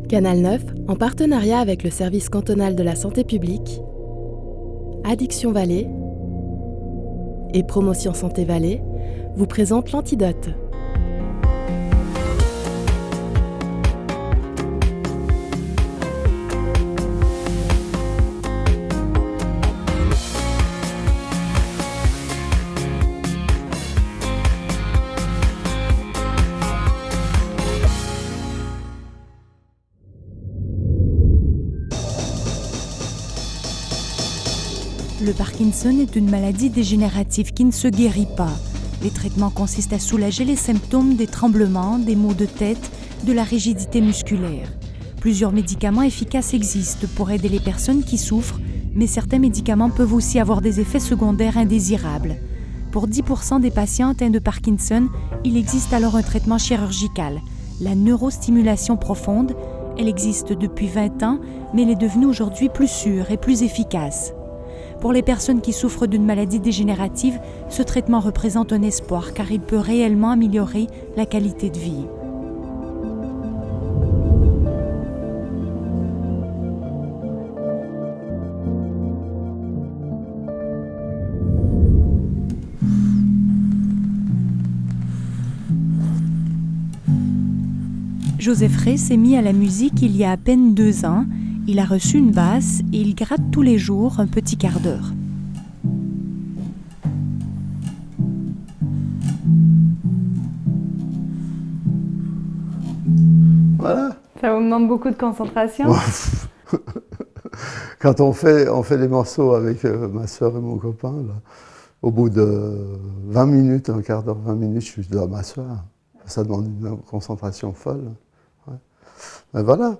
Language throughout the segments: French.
Canal 9, en partenariat avec le service cantonal de la santé publique, Addiction Valais et Promotion Santé Valais, vous présente l'Antidote. Le Parkinson est une maladie dégénérative qui ne se guérit pas. Les traitements consistent à soulager les symptômes des tremblements, des maux de tête, de la rigidité musculaire. Plusieurs médicaments efficaces existent pour aider les personnes qui souffrent, mais certains médicaments peuvent aussi avoir des effets secondaires indésirables. Pour 10% des patients atteints de Parkinson, il existe alors un traitement chirurgical, la neurostimulation profonde. Elle existe depuis 20 ans, mais elle est devenue aujourd'hui plus sûre et plus efficace. Pour les personnes qui souffrent d'une maladie dégénérative, ce traitement représente un espoir car il peut réellement améliorer la qualité de vie. Joseph Ray s'est mis à la musique il y a à peine 2 ans. Il a reçu une basse et il gratte tous les jours un petit quart d'heure. Voilà. Ça vous demande beaucoup de concentration? Quand on fait des morceaux avec ma soeur et mon copain, là, au bout de 20 minutes, un quart d'heure, 20 minutes, je dois m'asseoir. Ça demande une concentration folle. Ouais. Mais voilà.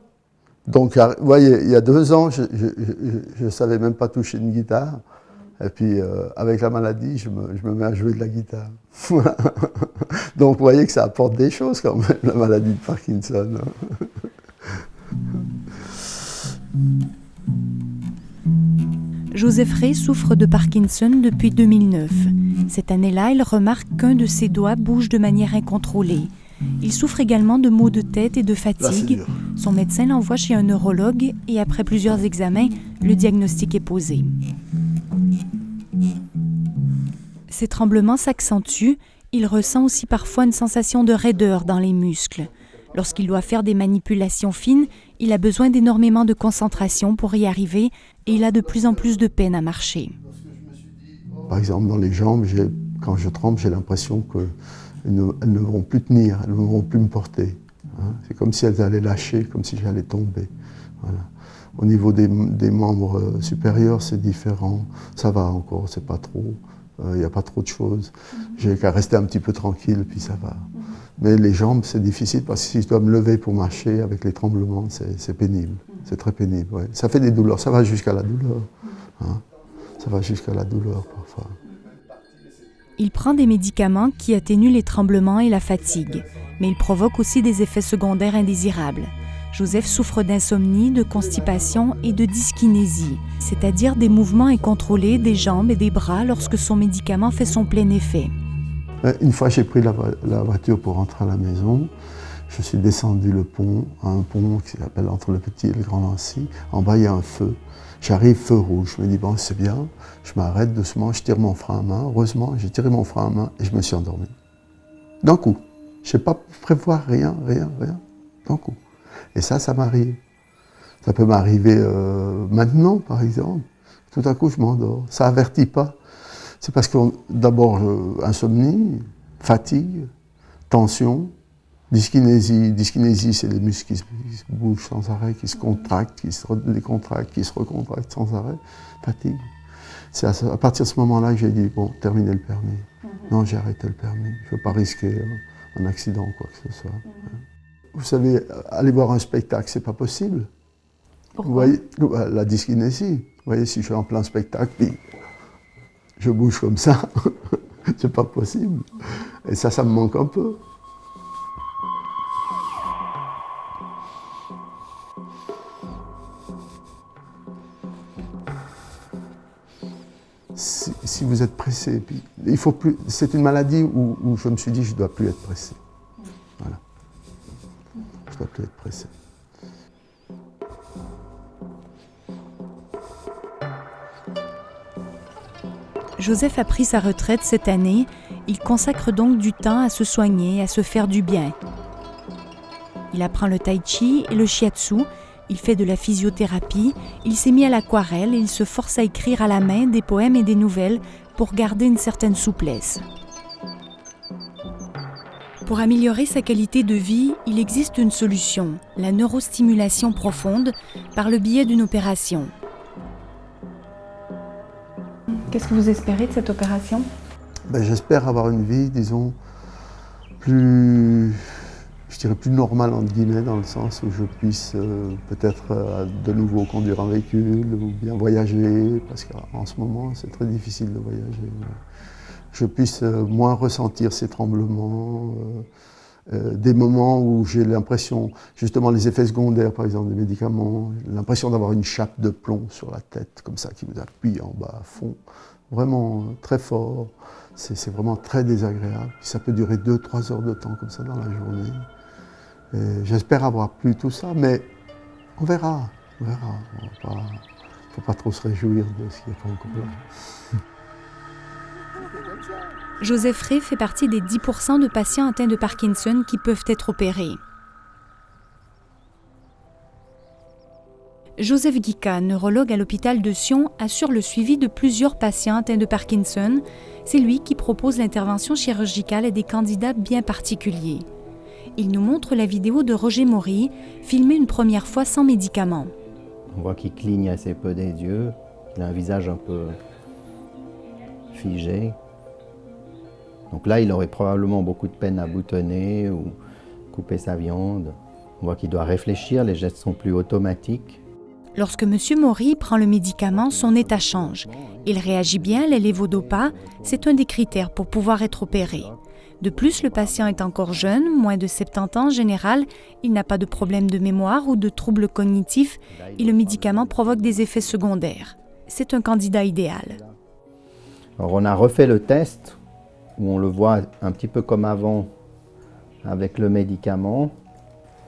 Donc, vous voyez, il y a 2 ans, je ne savais même pas toucher une guitare. Et puis, avec la maladie, je me mets à jouer de la guitare. Donc, vous voyez que ça apporte des choses quand même, la maladie de Parkinson. Joseph Ray souffre de Parkinson depuis 2009. Cette année-là, il remarque qu'un de ses doigts bouge de manière incontrôlée. Il souffre également de maux de tête et de fatigue. Son médecin l'envoie chez un neurologue et après plusieurs examens, le diagnostic est posé. Ses tremblements s'accentuent. Il ressent aussi parfois une sensation de raideur dans les muscles. Lorsqu'il doit faire des manipulations fines, il a besoin d'énormément de concentration pour y arriver et il a de plus en plus de peine à marcher. Par exemple, dans les jambes, quand je tremble, j'ai l'impression qu'elles ne vont plus tenir, elles ne vont plus me porter. Hein. C'est comme si elles allaient lâcher, comme si j'allais tomber. Voilà. Au niveau des membres supérieurs, c'est différent. Ça va encore, c'est pas trop. Il n'y a pas trop de choses. J'ai qu'à rester un petit peu tranquille, puis ça va. Mais les jambes, c'est difficile parce que si je dois me lever pour marcher avec les tremblements, c'est pénible. C'est très pénible. Ouais. Ça fait des douleurs, ça va jusqu'à la douleur. Hein. Ça va jusqu'à la douleur parfois. Il prend des médicaments qui atténuent les tremblements et la fatigue, mais ils provoquent aussi des effets secondaires indésirables. Joseph souffre d'insomnie, de constipation et de dyskinésie, c'est-à-dire des mouvements incontrôlés des jambes et des bras lorsque son médicament fait son plein effet. Une fois, j'ai pris la voiture pour rentrer à la maison. Je suis descendu le pont, un pont qui s'appelle entre le Petit et le Grand Nancy. En bas, il y a un feu. J'arrive, feu rouge. Je me dis, bon, c'est bien. Je m'arrête doucement, je tire mon frein à main. Heureusement, j'ai tiré mon frein à main et je me suis endormi. D'un coup. Je ne sais pas prévoir rien. D'un coup. Et ça m'arrive. Ça peut m'arriver maintenant, par exemple. Tout à coup, je m'endors. Ça avertit pas. C'est parce que, d'abord, insomnie, fatigue, tension, dyskinésie. Dyskinésie, c'est les muscles qui se bougent sans arrêt, qui se contractent, qui se décontractent, qui se recontractent sans arrêt. Fatigue. C'est à partir de ce moment-là que j'ai dit, bon, terminez le permis. Non, j'ai arrêté le permis. Je ne veux pas risquer un accident ou quoi que ce soit. Vous savez, aller voir un spectacle, c'est pas possible. Pourquoi ? Vous voyez, la dyskinésie. Vous voyez, si je suis en plein spectacle, puis je bouge comme ça, c'est pas possible. Et ça me manque un peu. Si vous êtes pressé, puis il faut plus. C'est une maladie où je me suis dit je ne dois plus être pressé. Voilà. Je ne doit plus être pressé. Joseph a pris sa retraite cette année. Il consacre donc du temps à se soigner, à se faire du bien. Il apprend le tai chi et le shiatsu. Il fait de la physiothérapie. Il s'est mis à l'aquarelle et il se force à écrire à la main des poèmes et des nouvelles pour garder une certaine souplesse. Pour améliorer sa qualité de vie, il existe une solution, la neurostimulation profonde, par le biais d'une opération. Qu'est-ce que vous espérez de cette opération ? J'espère avoir une vie, disons, plus normale, entre guillemets, dans le sens où je puisse peut-être de nouveau conduire un véhicule ou bien voyager, parce qu'en ce moment, c'est très difficile de voyager. Je puisse moins ressentir ces tremblements, des moments où j'ai l'impression, justement les effets secondaires, par exemple des médicaments, l'impression d'avoir une chape de plomb sur la tête, comme ça, qui vous appuie en bas à fond, vraiment très fort. C'est vraiment très désagréable. Ça peut durer 2-3 heures de temps comme ça dans la journée. J'espère avoir plus tout ça, mais on verra. Il ne faut pas trop se réjouir de ce qui n'est pas encore là. Joseph Rey fait partie des 10% de patients atteints de Parkinson qui peuvent être opérés. Joseph Guica, neurologue à l'hôpital de Sion, assure le suivi de plusieurs patients atteints de Parkinson. C'est lui qui propose l'intervention chirurgicale à des candidats bien particuliers. Il nous montre la vidéo de Roger Maury, filmée une première fois sans médicaments. On voit qu'il cligne assez peu des yeux, il a un visage un peu figé. Donc là, il aurait probablement beaucoup de peine à boutonner ou couper sa viande. On voit qu'il doit réfléchir, les gestes sont plus automatiques. Lorsque M. Maury prend le médicament, son état change. Il réagit bien à la levodopa, c'est un des critères pour pouvoir être opéré. De plus, le patient est encore jeune, moins de 70 ans en général, il n'a pas de problème de mémoire ou de troubles cognitifs et le médicament provoque des effets secondaires. C'est un candidat idéal. Alors on a refait le test, où on le voit un petit peu comme avant avec le médicament.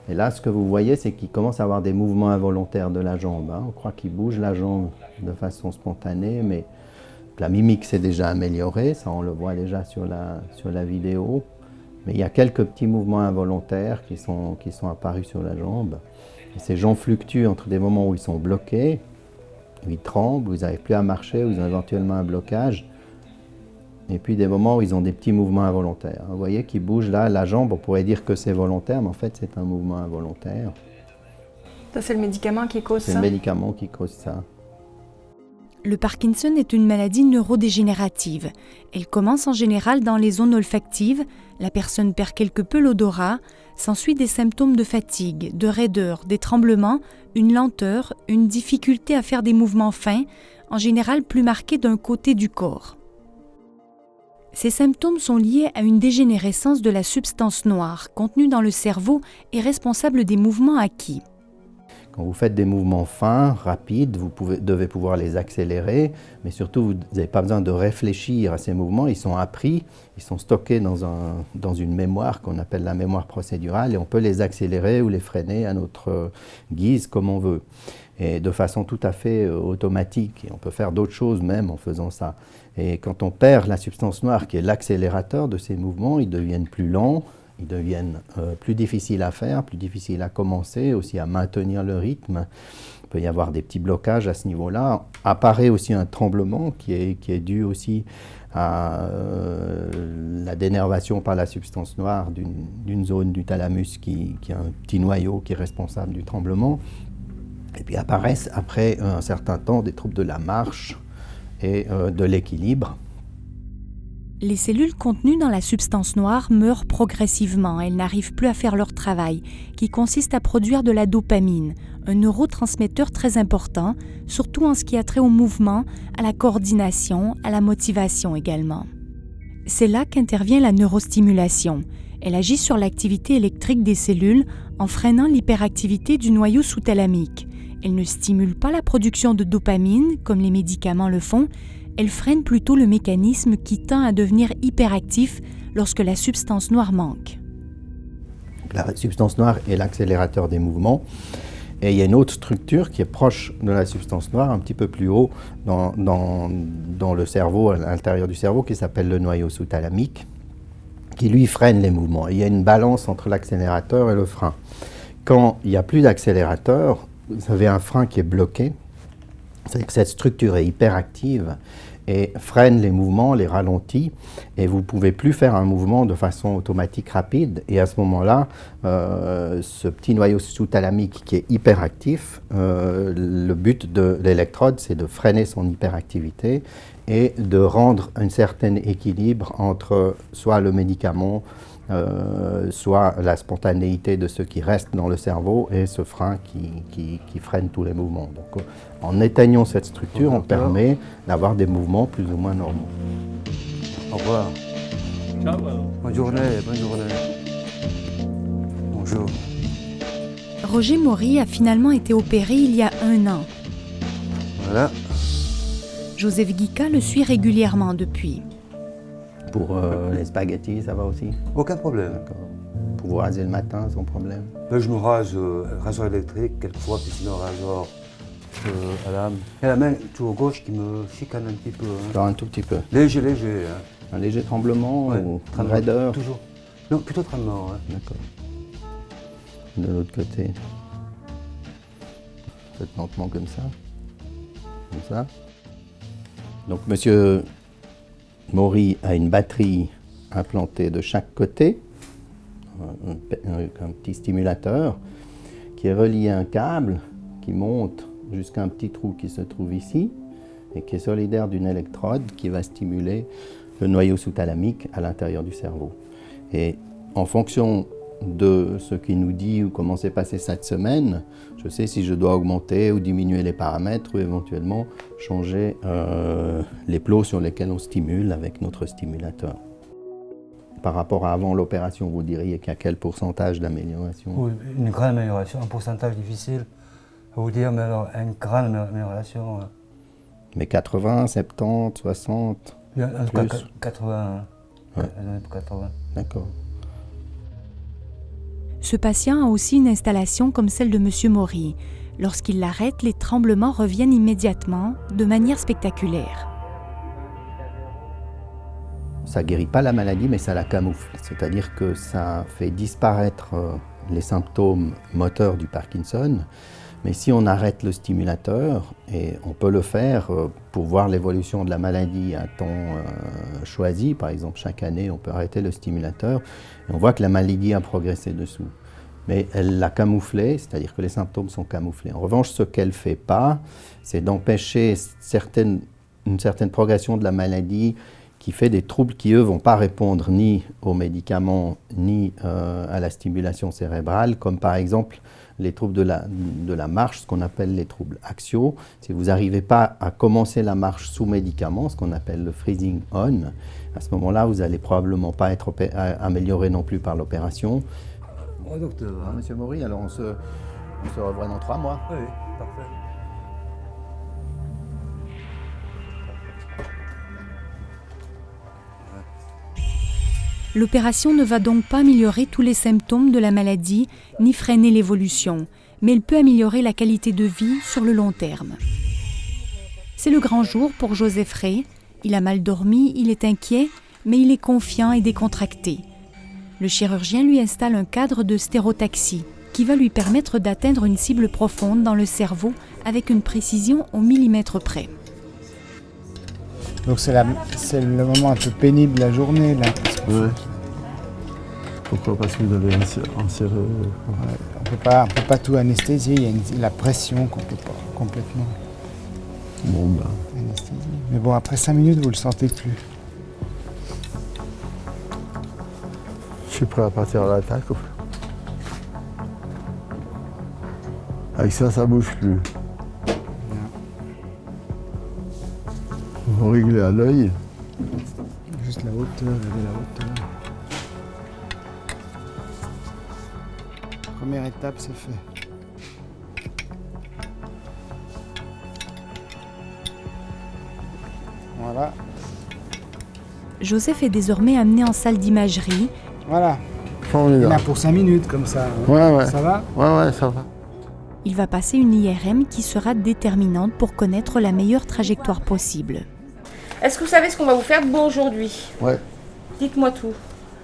Et là, ce que vous voyez, c'est qu'il commence à avoir des mouvements involontaires de la jambe. On croit qu'il bouge la jambe de façon spontanée, mais la mimique s'est déjà améliorée, ça on le voit déjà sur la vidéo. Mais il y a quelques petits mouvements involontaires qui sont apparus sur la jambe. Et ces jambes fluctuent entre des moments où ils sont bloqués, où ils tremblent, où ils n'arrivent plus à marcher, où ils ont éventuellement un blocage. Et puis des moments où ils ont des petits mouvements involontaires. Vous voyez qu'ils bougent là, la jambe, on pourrait dire que c'est volontaire, mais en fait c'est un mouvement involontaire. Ça, c'est le médicament qui cause ça ? C'est le médicament qui cause ça. Le Parkinson est une maladie neurodégénérative. Elle commence en général dans les zones olfactives, la personne perd quelque peu l'odorat, s'ensuit des symptômes de fatigue, de raideur, des tremblements, une lenteur, une difficulté à faire des mouvements fins, en général plus marqués d'un côté du corps. Ces symptômes sont liés à une dégénérescence de la substance noire contenue dans le cerveau et responsable des mouvements acquis. Quand vous faites des mouvements fins, rapides, vous devez pouvoir les accélérer, mais surtout vous n'avez pas besoin de réfléchir à ces mouvements, ils sont appris, ils sont stockés dans une mémoire qu'on appelle la mémoire procédurale et on peut les accélérer ou les freiner à notre guise comme on veut. Et de façon tout à fait automatique, et on peut faire d'autres choses même en faisant ça. Et quand on perd la substance noire qui est l'accélérateur de ces mouvements, ils deviennent plus lents, ils deviennent plus difficiles à faire, plus difficiles à commencer, aussi à maintenir le rythme. Il peut y avoir des petits blocages à ce niveau-là. Apparaît aussi un tremblement qui est dû aussi à la dénervation par la substance noire d'une zone du thalamus qui a un petit noyau qui est responsable du tremblement. Et puis apparaissent après un certain temps des troubles de la marche et de l'équilibre. Les cellules contenues dans la substance noire meurent progressivement. Elles n'arrivent plus à faire leur travail, qui consiste à produire de la dopamine, un neurotransmetteur très important, surtout en ce qui a trait au mouvement, à la coordination, à la motivation également. C'est là qu'intervient la neurostimulation. Elle agit sur l'activité électrique des cellules en freinant l'hyperactivité du noyau sous-thalamique. Elle ne stimule pas la production de dopamine, comme les médicaments le font, elle freine plutôt le mécanisme qui tend à devenir hyperactif lorsque la substance noire manque. Donc la substance noire est l'accélérateur des mouvements. Et il y a une autre structure qui est proche de la substance noire, un petit peu plus haut dans le cerveau, à l'intérieur du cerveau, qui s'appelle le noyau sous-thalamique, qui lui freine les mouvements. Et il y a une balance entre l'accélérateur et le frein. Quand il n'y a plus d'accélérateur, vous avez un frein qui est bloqué, c'est que cette structure est hyperactive et freine les mouvements, les ralentit, et vous ne pouvez plus faire un mouvement de façon automatique rapide. Et à ce moment-là, ce petit noyau sous-thalamique qui est hyperactif, le but de l'électrode, c'est de freiner son hyperactivité et de rendre un certain équilibre entre soit le médicament, soit la spontanéité de ce qui reste dans le cerveau et ce frein qui freine tous les mouvements. Donc, en éteignant cette structure, on permet d'avoir des mouvements plus ou moins normaux. Au revoir. Ciao. Bonne journée, bonne journée. Bonjour. Roger Maury a finalement été opéré il y a 1 an. Voilà. Joseph Guica le suit régulièrement depuis. Pour les spaghettis, ça va aussi? Aucun problème. D'accord. Pour vous raser le matin, sans problème? Ben, je me rase rasoir électrique quelquefois, puis sinon rasoir à lame. Et la main toujours gauche qui me chicane un petit peu. Hein. Alors, un tout petit peu. Léger, léger. Hein. Un léger tremblement Ouais, ou une tremblement, raideur? toujours. Non, plutôt tremblement. Hein. D'accord. De l'autre côté. Faites lentement comme ça. Comme ça. Donc, monsieur Maury a une batterie implantée de chaque côté, un petit stimulateur qui est relié à un câble qui monte jusqu'à un petit trou qui se trouve ici et qui est solidaire d'une électrode qui va stimuler le noyau sous-thalamique à l'intérieur du cerveau. Et en fonction de ce qu'il nous dit ou comment s'est passé cette semaine, je sais si je dois augmenter ou diminuer les paramètres ou éventuellement changer les plots sur lesquels on stimule avec notre stimulateur. Par rapport à avant l'opération, vous diriez qu'il y a quel pourcentage d'amélioration? Oui, une grande amélioration, un pourcentage difficile à vous dire, mais alors une grande amélioration. Mais 80, 70, 60? En tout cas, plus. 80. Ouais. 80. D'accord. Ce patient a aussi une installation comme celle de M. Maury. Lorsqu'il l'arrête, les tremblements reviennent immédiatement, de manière spectaculaire. Ça ne guérit pas la maladie, mais ça la camoufle. C'est-à-dire que ça fait disparaître les symptômes moteurs du Parkinson. Mais si on arrête le stimulateur, et on peut le faire pour voir l'évolution de la maladie à temps choisi, par exemple chaque année on peut arrêter le stimulateur, et on voit que la maladie a progressé dessous. Mais elle l'a camouflé, c'est-à-dire que les symptômes sont camouflés. En revanche, ce qu'elle ne fait pas, c'est d'empêcher une certaine progression de la maladie qui fait des troubles qui, eux, ne vont pas répondre ni aux médicaments, ni à la stimulation cérébrale, comme par exemple les troubles de la marche, ce qu'on appelle les troubles axiaux. Si vous n'arrivez pas à commencer la marche sous médicament, ce qu'on appelle le freezing on, à ce moment-là, vous n'allez probablement pas être amélioré non plus par l'opération. Bon, docteur. Ah, Monsieur Maury, alors on se revoit dans 3 mois. Oui, parfait. L'opération ne va donc pas améliorer tous les symptômes de la maladie, ni freiner l'évolution, mais elle peut améliorer la qualité de vie sur le long terme. C'est le grand jour pour Joseph Ray. Il a mal dormi, il est inquiet, mais il est confiant et décontracté. Le chirurgien lui installe un cadre de stérotaxie qui va lui permettre d'atteindre une cible profonde dans le cerveau avec une précision au millimètre près. Donc c'est le moment un peu pénible de la journée là. Oui. Pourquoi? Parce que vous avez inséré... Ouais, on peut pas tout anesthésier, il y a la pression qu'on peut pas complètement Bon, ben... anesthésier. Mais bon, après 5 minutes, vous le sentez plus. Je suis prêt à partir à l'attaque. Avec ça, ça bouge plus. Vous réglez à l'œil. Juste la hauteur, regardez la hauteur. Première étape, c'est fait. Voilà. Joseph est désormais amené en salle d'imagerie. Voilà. Il y en a Formidable. pour 5 minutes comme ça. Ouais. Ça va? Ouais, ça va. Il va passer une IRM qui sera déterminante pour connaître la meilleure trajectoire possible. Est-ce que vous savez ce qu'on va vous faire de beau aujourd'hui? Ouais. Dites-moi tout.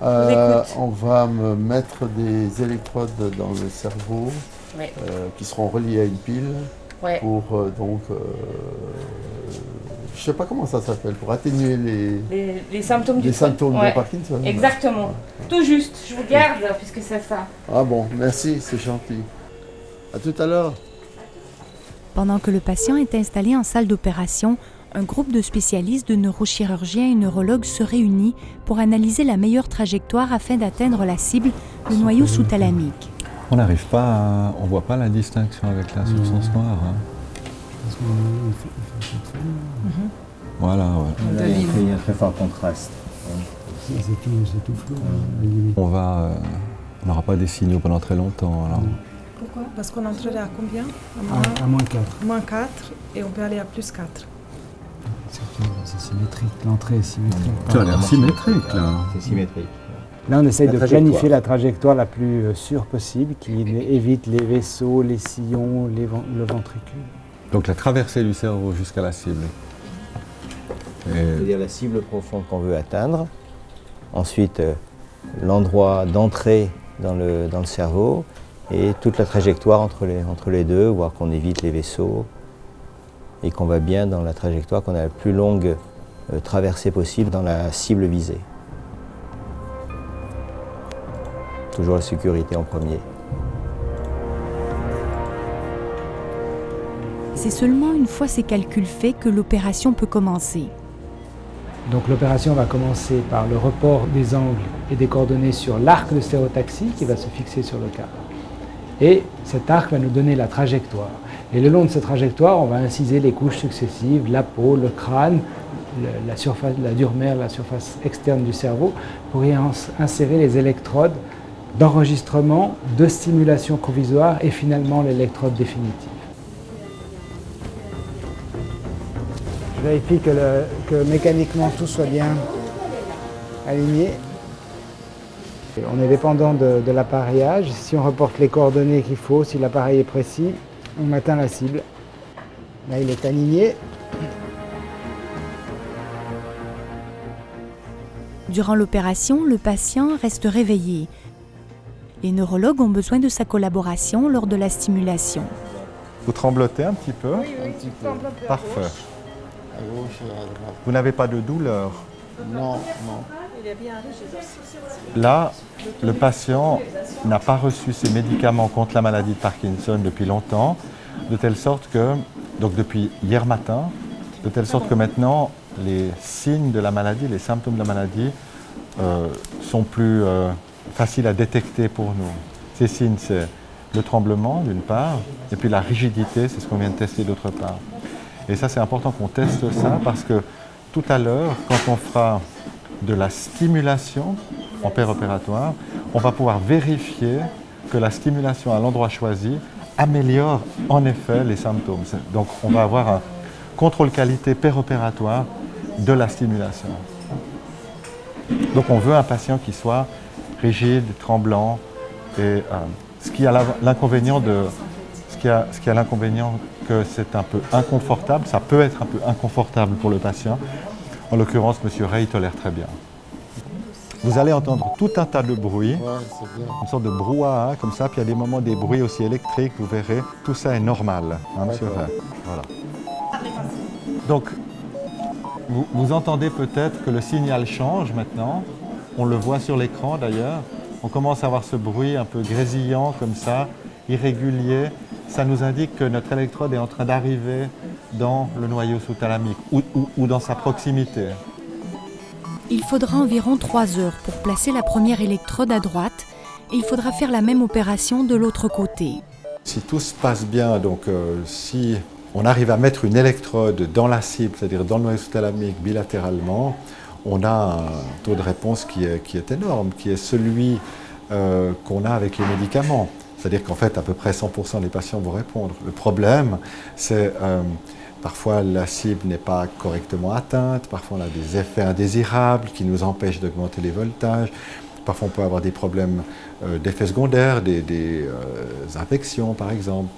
écoute. On va me mettre des électrodes dans le cerveau Ouais. qui seront reliées à une pile Ouais. pour je sais pas comment ça s'appelle, pour atténuer Les symptômes du les symptômes Ouais. de Parkinson. Exactement. Tout juste. Je vous garde puisque c'est ça. Ah bon, merci, c'est gentil. À tout à l'heure. Pendant que le patient est installé en salle d'opération, un groupe de spécialistes de neurochirurgiens et neurologues se réunit pour analyser la meilleure trajectoire afin d'atteindre la cible, le noyau sous-thalamique. On n'arrive pas on voit pas la distinction avec la substance noire. Hein. Voilà, ouais. Là, il y a un très fort contraste. C'est tout flou. On n'aura pas des signaux pendant très longtemps. Alors. Pourquoi? Parce qu'on entrerait à combien? À moins 4. Moins 4 et on peut aller à plus 4. C'est symétrique, l'entrée est symétrique. Ça a l'air symétrique là. C'est symétrique. Là, on essaye La de trajectoire. planifier la trajectoire la plus sûre possible, qui évite les vaisseaux, les sillons, le ventricule. Donc la traversée du cerveau jusqu'à la cible. C'est-à-dire la cible profonde qu'on veut atteindre. Ensuite, l'endroit d'entrée dans le cerveau et toute la trajectoire entre les deux, voir qu'on évite les vaisseaux et qu'on va bien dans la trajectoire, qu'on a la plus longue traversée possible dans la cible visée. Toujours la sécurité en premier. C'est seulement une fois ces calculs faits que l'opération peut commencer. Donc l'opération va commencer par le report des angles et des coordonnées sur l'arc de stéréotaxie qui va se fixer sur le cadre. Et cet arc va nous donner la trajectoire. Et le long de cette trajectoire, on va inciser les couches successives, la peau, le crâne, la surface, la dure mère, la surface externe du cerveau, pour y insérer les électrodes d'enregistrement, de stimulation provisoire et finalement l'électrode définitive. Je vérifie que mécaniquement tout soit bien aligné. On est dépendant de l'appareillage. Si on reporte les coordonnées qu'il faut, si l'appareil est précis, on atteint la cible. Là, il est aligné. Durant l'opération, le patient reste réveillé. Les neurologues ont besoin de sa collaboration lors de la stimulation. Vous tremblotez un petit peu? Oui, un petit peu. Parfait. À gauche et à droite. Vous n'avez pas de douleur? Non. Il est bien rigide aussi. Là, le patient n'a pas reçu ses médicaments contre la maladie de Parkinson depuis longtemps, de telle sorte que, donc depuis hier matin, de telle sorte que maintenant, les signes de la maladie, les symptômes de la maladie sont plus faciles à détecter pour nous. Ces signes, c'est le tremblement d'une part, et puis la rigidité, c'est ce qu'on vient de tester d'autre part. Et ça, c'est important qu'on teste ça parce que tout à l'heure, quand on fera de la stimulation en péropératoire, on va pouvoir vérifier que la stimulation à l'endroit choisi améliore en effet les symptômes. Donc on va avoir un contrôle qualité péropératoire de la stimulation. Donc on veut un patient qui soit rigide, tremblant, et ce qui a l'inconvénient que c'est un peu inconfortable, ça peut être un peu inconfortable pour le patient. En l'occurrence, M. Ray tolère très bien. Vous allez entendre tout un tas de bruits, une sorte de brouhaha comme ça, puis il y a des moments des bruits aussi électriques, vous verrez, tout ça est normal, hein, M. Ray. Voilà. Donc, vous entendez peut-être que le signal change maintenant, on le voit sur l'écran d'ailleurs, on commence à avoir ce bruit un peu grésillant comme ça, irrégulier. Ça nous indique que notre électrode est en train d'arriver dans le noyau sous-thalamique ou dans sa proximité. Il faudra environ 3 heures pour placer la première électrode à droite et il faudra faire la même opération de l'autre côté. Si tout se passe bien, donc si on arrive à mettre une électrode dans la cible, c'est-à-dire dans le noyau sous-thalamique bilatéralement, on a un taux de réponse qui est énorme, qui est celui qu'on a avec les médicaments. C'est-à-dire qu'en fait, à peu près 100% des patients vont répondre. Le problème, c'est parfois la cible n'est pas correctement atteinte, parfois on a des effets indésirables qui nous empêchent d'augmenter les voltages, Parfois, on peut avoir des problèmes d'effets secondaires, des infections, par exemple,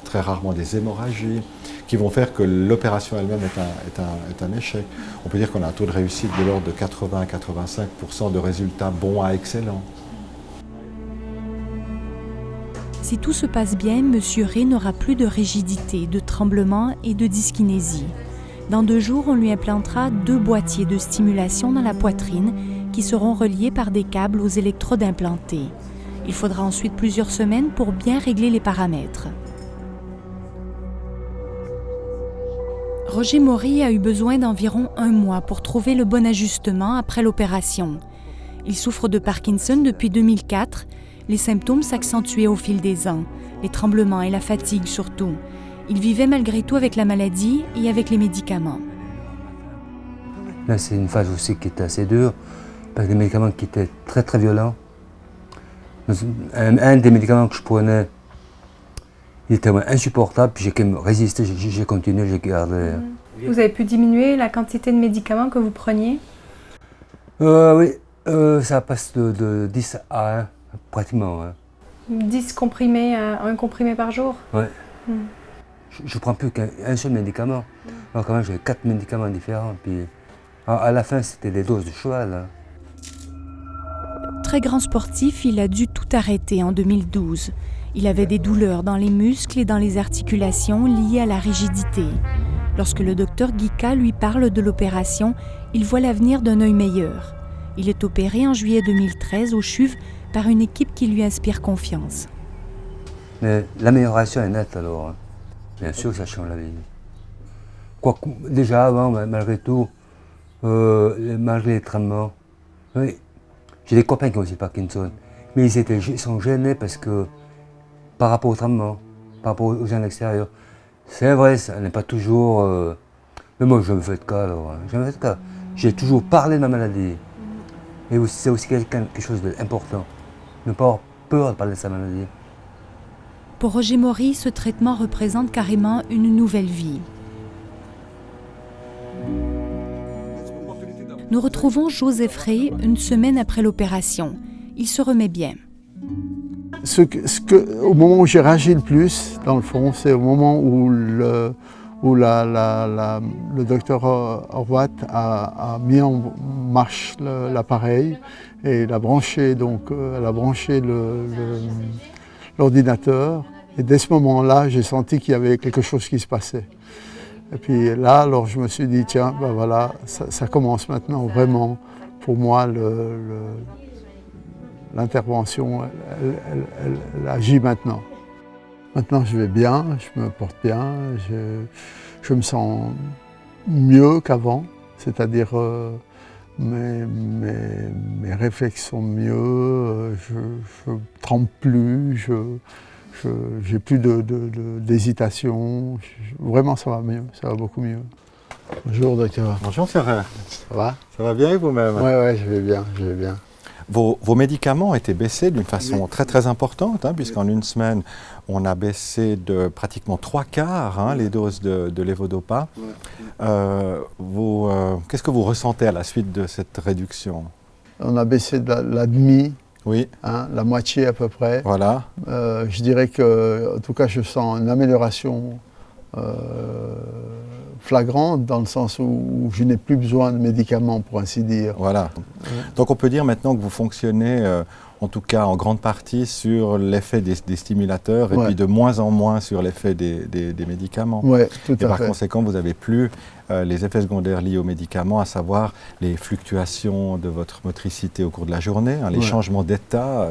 très rarement des hémorragies, qui vont faire que l'opération elle-même est un échec. On peut dire qu'on a un taux de réussite de l'ordre de 80 à 85% de résultats bons à excellents. Si tout se passe bien, M. Rey n'aura plus de rigidité, de tremblement et de dyskinésie. Dans 2 jours, on lui implantera 2 boîtiers de stimulation dans la poitrine qui seront reliés par des câbles aux électrodes implantées. Il faudra ensuite plusieurs semaines pour bien régler les paramètres. Roger Maury a eu besoin d'environ 1 mois pour trouver le bon ajustement après l'opération. Il souffre de Parkinson depuis 2004. Les symptômes s'accentuaient au fil des ans, les tremblements et la fatigue surtout. Il vivait malgré tout avec la maladie et avec les médicaments. Là, c'est une phase aussi qui était assez dure, avec des médicaments qui étaient très très violents. Un des médicaments que je prenais, il était insupportable, puis j'ai quand même résisté, j'ai continué, j'ai gardé. Vous avez pu diminuer la quantité de médicaments que vous preniez? Oui, ça passe de 10 à 1, pratiquement. Hein. 10 comprimés, 1 comprimé par jour? Oui. Je ne prends plus qu'un seul médicament. Alors quand même, j'avais 4 médicaments différents. Puis à la fin, c'était des doses de cheval. Hein. Très grand sportif, il a dû tout arrêter en 2012. Il avait des douleurs dans les muscles et dans les articulations liées à la rigidité. Lorsque le docteur Guica lui parle de l'opération, il voit l'avenir d'un œil meilleur. Il est opéré en juillet 2013 au CHUV par une équipe qui lui inspire confiance. Mais l'amélioration est nette alors. Hein. Bien sûr que ça change la vie. Déjà avant, malgré tout, malgré les traitements, oui, j'ai des copains qui ont aussi Parkinson, mais ils sont gênés parce que par rapport au traitement, par rapport aux gens de l'extérieur, c'est vrai, ça n'est pas toujours. Mais moi, je me fais de cas alors. Je me fais de cas. J'ai toujours parlé de ma maladie. Et c'est aussi quelque chose d'important. Ne pas avoir peur de parler de sa maladie. Pour Roger Maury, ce traitement représente carrément une nouvelle vie. Nous retrouvons Joseph Rey 1 semaine après l'opération. Il se remet bien. Au moment où j'ai réagi le plus, dans le fond, c'est au moment où le docteur Horvat a mis en marche l'appareil et il a branché, l'ordinateur. Et dès ce moment-là, j'ai senti qu'il y avait quelque chose qui se passait. Et puis là, alors je me suis dit, tiens, ben voilà, ça commence maintenant vraiment. Pour moi, l'intervention, elle agit maintenant. Maintenant, je vais bien, je me porte bien, je me sens mieux qu'avant, c'est-à-dire mes réflexes sont mieux, je ne tremble plus, j'ai plus d'hésitation, vraiment ça va mieux, ça va beaucoup mieux. Bonjour docteur. Bonjour Ferrer. Ça va? Ça va bien et vous-même? Oui, je vais bien, je vais bien. Vos médicaments ont été baissés d'une façon très très importante, hein, puisqu'en 1 semaine, on a baissé de pratiquement 3/4 les doses de levodopa. Qu'est-ce que vous ressentez à la suite de cette réduction? On a baissé de la demi, oui. La moitié à peu près. Voilà. Je dirais que, en tout cas, je sens une amélioration flagrante dans le sens où je n'ai plus besoin de médicaments, pour ainsi dire. Voilà. Donc on peut dire maintenant que vous fonctionnez, en tout cas en grande partie, sur l'effet des stimulateurs et puis de moins en moins sur l'effet des médicaments. Oui, tout à fait. Et par conséquent, vous n'avez plus les effets secondaires liés aux médicaments, à savoir les fluctuations de votre motricité au cours de la journée, hein, les changements d'état,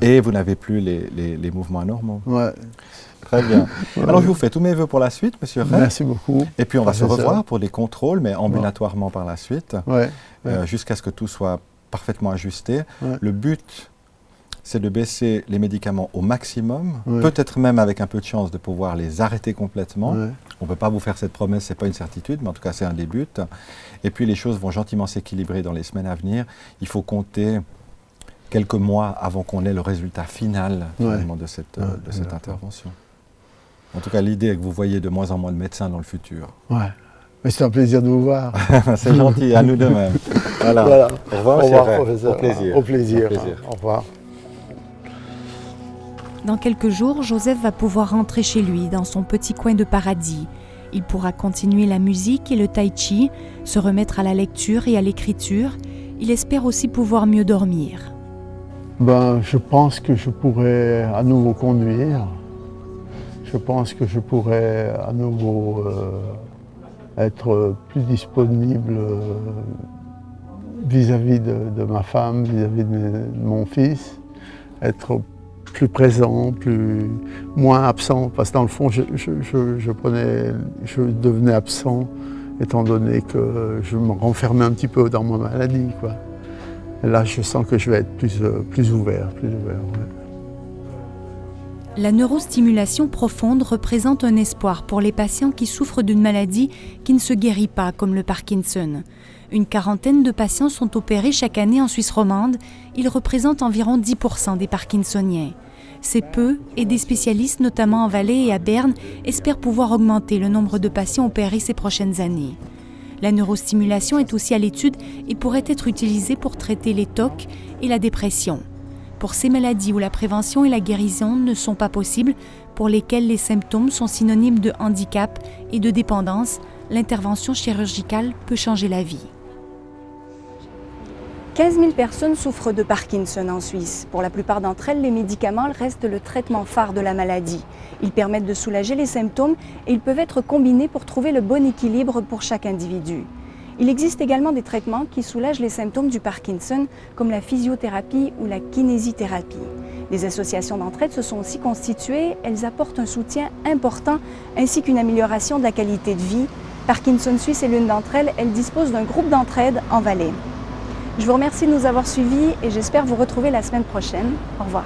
et vous n'avez plus les mouvements anormaux. Ouais. Très bien. Alors je vous fais tous mes vœux pour la suite, Monsieur Rey. Merci beaucoup. Et puis on va se revoir pour des contrôles, mais ambulatoirement par la suite, jusqu'à ce que tout soit parfaitement ajusté. Le but, c'est de baisser les médicaments au maximum, peut-être même avec un peu de chance de pouvoir les arrêter complètement. On ne peut pas vous faire cette promesse, ce n'est pas une certitude, mais en tout cas c'est un des buts. Et puis les choses vont gentiment s'équilibrer dans les semaines à venir. Il faut compter quelques mois avant qu'on ait le résultat final finalement, de cette intervention. En tout cas, l'idée est que vous voyez de moins en moins de médecins dans le futur. Ouais. Mais c'est un plaisir de vous voir. C'est gentil, à nous de même. Voilà. Voilà. Au revoir, Au monsieur revoir, Ray. professeur. Au plaisir. Au plaisir. Au plaisir. Au revoir. Dans quelques jours, Joseph va pouvoir rentrer chez lui, dans son petit coin de paradis. Il pourra continuer la musique et le tai chi, se remettre à la lecture et à l'écriture. Il espère aussi pouvoir mieux dormir. Je pense que je pourrais à nouveau conduire. Je pense que je pourrais à nouveau être plus disponible vis-à-vis de ma femme, vis-à-vis de mon fils, être plus présent, moins absent, parce que dans le fond, je devenais absent, étant donné que je me renfermais un petit peu dans ma maladie, quoi. Et là, je sens que je vais être plus ouvert. Ouais. La neurostimulation profonde représente un espoir pour les patients qui souffrent d'une maladie qui ne se guérit pas, comme le Parkinson. Une quarantaine de patients sont opérés chaque année en Suisse romande. Ils représentent environ 10% des Parkinsoniens. C'est peu, et des spécialistes, notamment en Valais et à Berne, espèrent pouvoir augmenter le nombre de patients opérés ces prochaines années. La neurostimulation est aussi à l'étude et pourrait être utilisée pour traiter les TOC et la dépression. Pour ces maladies où la prévention et la guérison ne sont pas possibles, pour lesquelles les symptômes sont synonymes de handicap et de dépendance, l'intervention chirurgicale peut changer la vie. 15 000 personnes souffrent de Parkinson en Suisse. Pour la plupart d'entre elles, les médicaments restent le traitement phare de la maladie. Ils permettent de soulager les symptômes et ils peuvent être combinés pour trouver le bon équilibre pour chaque individu. Il existe également des traitements qui soulagent les symptômes du Parkinson, comme la physiothérapie ou la kinésithérapie. Des associations d'entraide se sont aussi constituées. Elles apportent un soutien important ainsi qu'une amélioration de la qualité de vie. Parkinson Suisse est l'une d'entre elles. Elle dispose d'un groupe d'entraide en Valais. Je vous remercie de nous avoir suivis et j'espère vous retrouver la semaine prochaine. Au revoir.